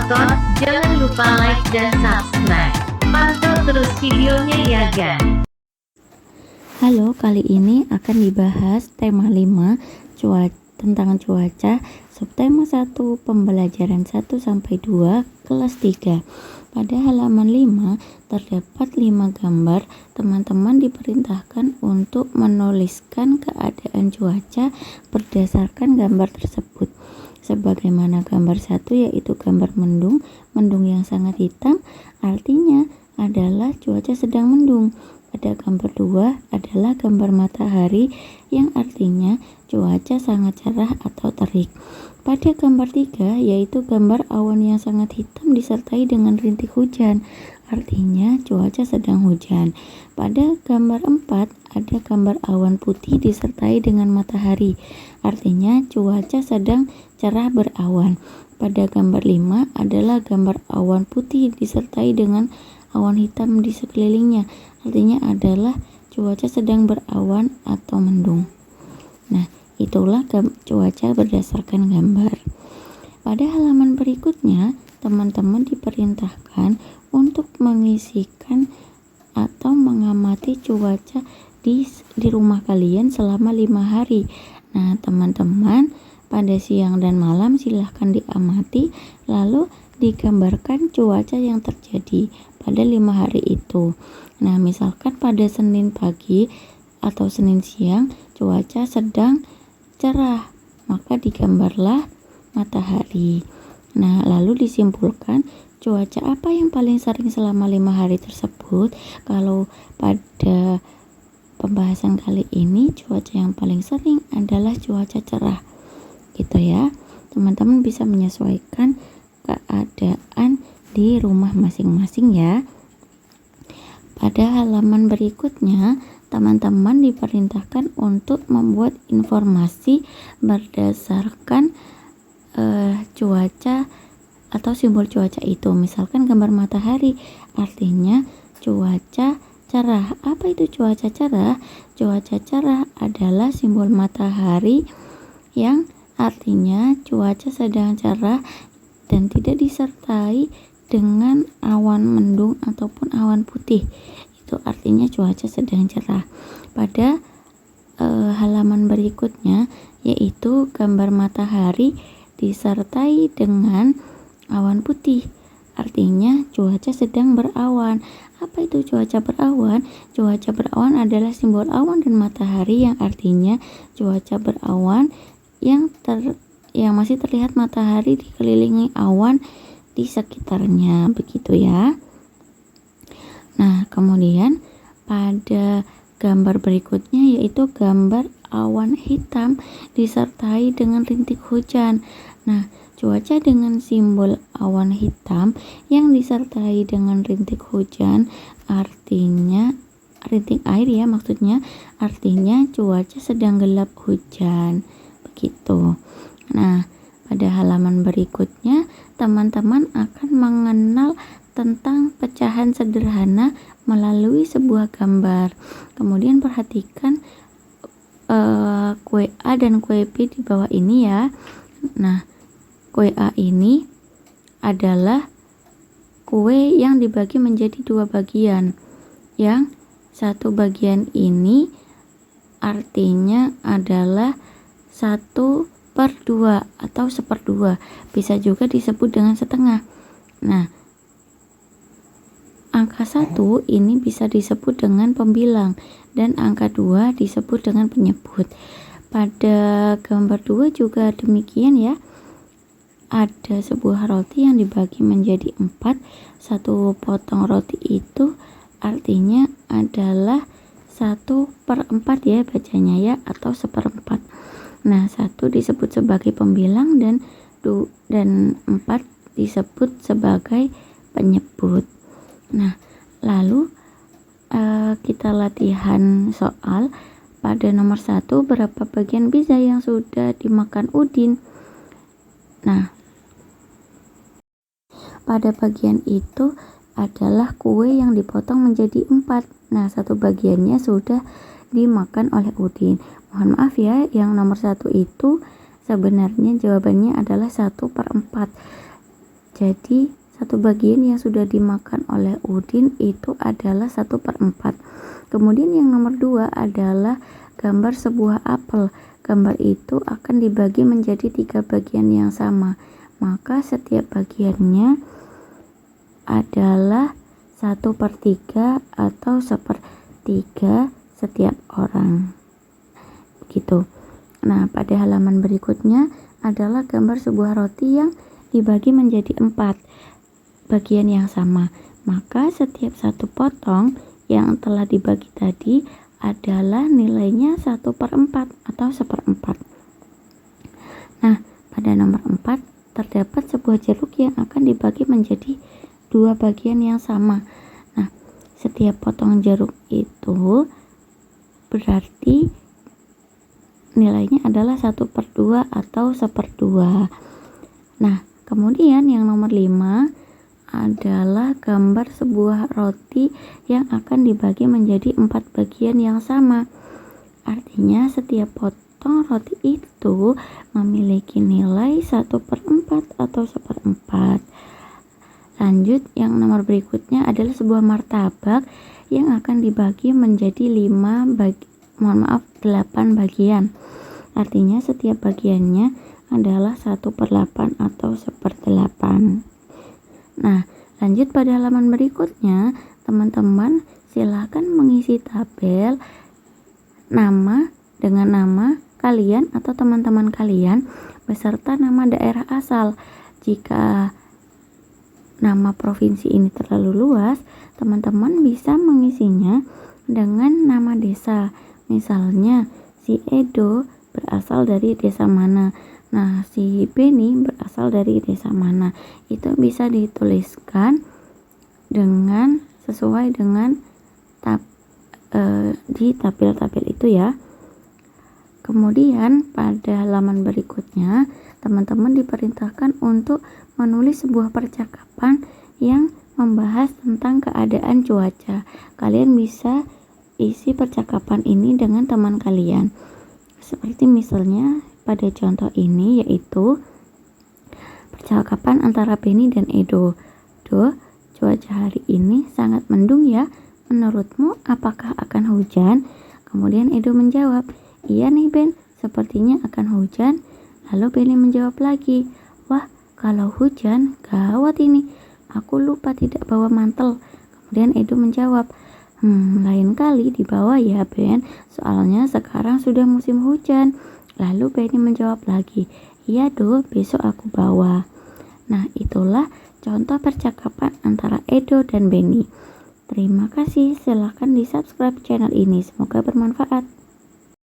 nonton, jangan lupa like dan subscribe. Pantau terus videonya ya guys. Halo, kali ini akan dibahas tema 5 tentang cuaca, subtema 1 pembelajaran 1 sampai 2 kelas 3. Pada halaman 5 terdapat 5 gambar. Teman-teman diperintahkan untuk menuliskan keadaan cuaca berdasarkan gambar tersebut. Sebagaimana gambar 1 yaitu gambar mendung yang sangat hitam, artinya adalah cuaca sedang mendung. Pada gambar 2 adalah gambar matahari yang artinya cuaca sangat cerah atau terik. Pada gambar 3 yaitu gambar awan yang sangat hitam disertai dengan rintik hujan, artinya cuaca sedang hujan. Pada gambar 4 ada gambar awan putih disertai dengan matahari, artinya cuaca sedang cerah berawan. Pada gambar 5 adalah gambar awan putih disertai dengan awan hitam di sekelilingnya, artinya adalah cuaca sedang berawan atau mendung. Nah, itulah cuaca berdasarkan gambar. Pada halaman berikutnya, teman-teman diperintahkan untuk mengisikan atau mengamati cuaca di rumah kalian selama 5 hari. Nah, teman-teman pada siang dan malam silahkan diamati, lalu digambarkan cuaca yang terjadi pada 5 hari itu. Nah, misalkan pada Senin pagi atau Senin siang cuaca sedang cerah, maka digambarlah matahari. Nah, lalu disimpulkan cuaca apa yang paling sering selama 5 hari tersebut. Kalau pada pembahasan kali ini cuaca yang paling sering adalah cuaca cerah, gitu ya. Teman-teman bisa menyesuaikan keadaan di rumah masing-masing ya. Pada halaman berikutnya, teman-teman diperintahkan untuk membuat informasi berdasarkan cuaca atau simbol cuaca itu. Misalkan gambar matahari, artinya cuaca cerah. Apa itu cuaca cerah? Cuaca cerah adalah simbol matahari yang artinya cuaca sedang cerah dan tidak disertai dengan awan mendung ataupun awan putih. Itu artinya cuaca sedang cerah. Pada halaman berikutnya yaitu gambar matahari disertai dengan awan putih, artinya cuaca sedang berawan. Apa itu cuaca berawan? Cuaca berawan adalah simbol awan dan matahari yang artinya cuaca berawan yang masih terlihat matahari dikelilingi awan di sekitarnya, begitu ya. Nah, kemudian pada gambar berikutnya yaitu gambar awan hitam disertai dengan rintik hujan. Nah, cuaca dengan simbol awan hitam yang disertai dengan rintik hujan artinya rintik air ya, maksudnya artinya cuaca sedang gelap hujan, begitu. Nah, pada halaman berikutnya teman-teman akan mengenal tentang pecahan sederhana melalui sebuah gambar. Kemudian perhatikan kue A dan kue B di bawah ini ya. Nah, kue A ini adalah kue yang dibagi menjadi 2 bagian. Yang satu bagian ini artinya adalah 1/2 atau 1/2. Bisa juga disebut dengan setengah. Nah, angka 1 ini bisa disebut dengan pembilang dan angka 2 disebut dengan penyebut. Pada gambar 2 juga demikian ya. Ada sebuah roti yang dibagi menjadi 4. Satu potong roti itu artinya adalah 1/4 ya bacanya ya, atau 1/4. Nah, 1 disebut sebagai pembilang dan 4 disebut sebagai penyebut. Nah, lalu kita latihan soal. Pada nomor 1, berapa bagian pizza yang sudah dimakan Udin? Nah, pada bagian itu adalah kue yang dipotong menjadi 4. Nah, 1 bagiannya sudah dimakan oleh Udin. Mohon maaf ya, yang nomor 1 itu sebenarnya jawabannya adalah 1/4. Jadi satu bagian yang sudah dimakan oleh Udin itu adalah 1/4. Kemudian yang nomor 2 adalah gambar sebuah apel. Gambar itu akan dibagi menjadi 3 bagian yang sama. Maka setiap bagiannya adalah 1/3 atau 1/3 setiap orang. Begitu. Nah, pada halaman berikutnya adalah gambar sebuah roti yang dibagi menjadi 4 bagian yang sama. Maka setiap satu potong yang telah dibagi tadi adalah nilainya 1/4 atau 1/4. Nah, pada nomor 4 terdapat sebuah jeruk yang akan dibagi menjadi 2 bagian yang sama. Nah, setiap potong jeruk itu berarti nilainya adalah 1/2 atau 1/2. Nah, kemudian yang nomor 5 adalah gambar sebuah roti yang akan dibagi menjadi 4 bagian yang sama. Artinya setiap potong roti itu memiliki nilai 1/4 atau 1/4. Lanjut, yang nomor berikutnya adalah sebuah martabak yang akan dibagi menjadi 8 bagian. Artinya setiap bagiannya adalah 1/8 atau 1/8. Nah, lanjut pada halaman berikutnya, teman-teman silahkan mengisi tabel nama dengan nama kalian atau teman-teman kalian beserta nama daerah asal. Jika nama provinsi ini terlalu luas, teman-teman bisa mengisinya dengan nama desa. Misalnya, si Edo berasal dari desa mana. Nah, si Beni berasal dari desa mana. Itu bisa dituliskan dengan sesuai dengan di tabel-tabel itu ya. Kemudian pada halaman berikutnya, teman-teman diperintahkan untuk menulis sebuah percakapan yang membahas tentang keadaan cuaca. Kalian bisa isi percakapan ini dengan teman kalian. Seperti misalnya pada contoh ini, yaitu percakapan antara Beni dan Edo. Do, cuaca hari ini sangat mendung ya. Menurutmu apakah akan hujan? Kemudian Edo menjawab, iya nih Ben, sepertinya akan hujan. Lalu Beni menjawab lagi, wah kalau hujan gawat ini, aku lupa tidak bawa mantel. Kemudian Edo menjawab, lain kali dibawa ya Ben, soalnya sekarang sudah musim hujan. Lalu Beni menjawab lagi, iya Do, besok aku bawa. Nah, itulah contoh percakapan antara Edo dan Beni. Terima kasih, silahkan di subscribe channel ini, semoga bermanfaat.